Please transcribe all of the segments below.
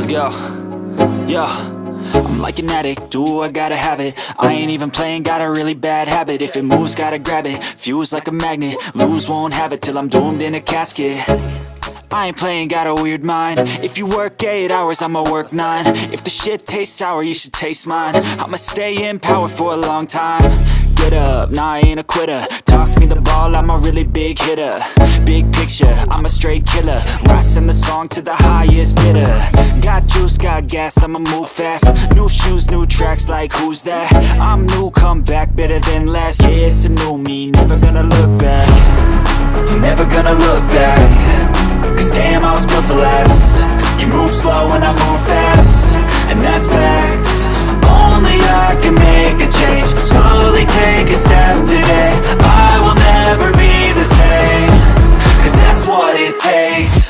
Let's go. Yo, I'm like an addict, ooh, I gotta have it. I ain't even playing, got a really bad habit. If it moves, gotta grab it, fuse like a magnet. Lose, won't have it till I'm doomed in a casket. I ain't playing, got a weird mind. If you work 8 hours, I'ma work 9. If the shit tastes sour, you should taste mine. I'ma stay in power for a long time. Get up, nah, I ain't a quitter. Toss me the ball, I'm a really big hitter. Big picture, I'm a straight killer. Rising the song to the highest bidder. Got juice, got gas, I'ma move fast. New shoes, new tracks, like who's that? I'm new, come back, better than last. Yeah, it's a new me, never gonna look back. Never gonna look back. Cause damn, I was built to last. You move slow and I move fast, and that's facts. Only I can make a change. Slowly take a step today. I will never be the same. Cause that's what it takes.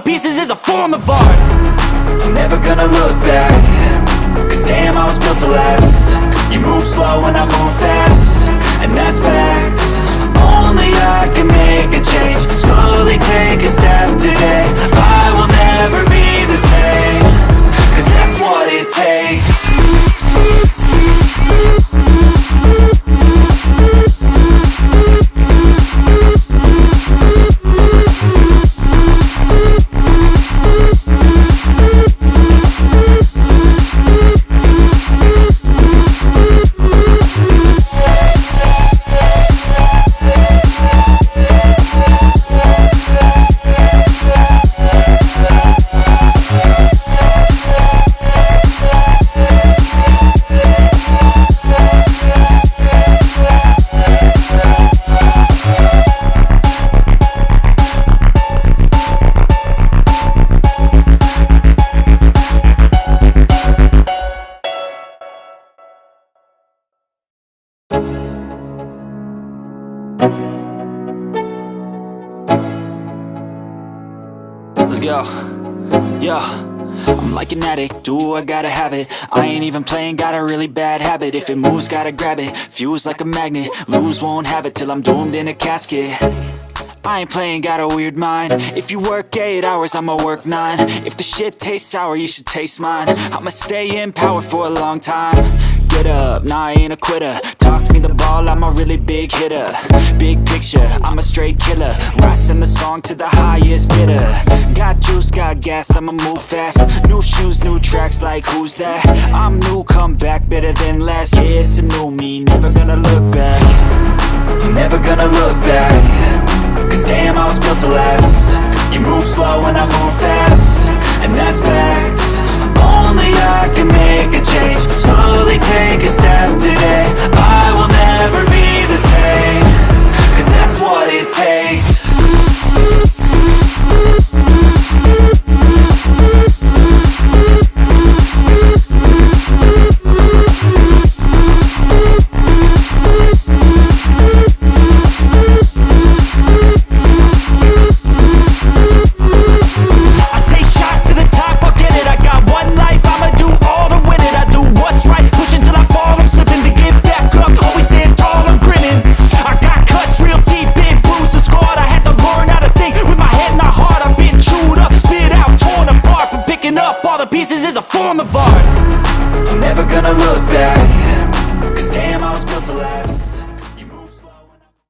Pieces is a form of art. I'm never gonna look back. Cause damn, I was built to last. You move slow and I move fast, and that's facts. Only I can make a change. Slowly take a step today. I will never be the same. Cause that's what it takes. Let's go. Yo, I'm like an addict, ooh, I gotta have it. I ain't even playing, got a really bad habit. If it moves, gotta grab it, fuse like a magnet. Lose, won't have it till I'm doomed in a casket. I ain't playing, got a weird mind. If you work 8 hours, I'ma work 9. If the shit tastes sour, you should taste mine. I'ma stay in power for a long time. Get up, nah, I ain't a quitter. Toss me the ball, I'm a really big hitter. Big picture, I'm a straight killer. Rising the song to the highest bidder. Got juice, got gas, I'ma move fast. New shoes, new tracks, like who's that? I'm new, come back, better than last. Yeah, it's a new me, never gonna look back. Never gonna look back. Cause damn, I was built to last. You move slow and I move fast, and that's facts. Only I can make a change. Slowly take a step today. I will never be the same. Cause that's what it takes. Pieces is a form of art. I'm never gonna look back.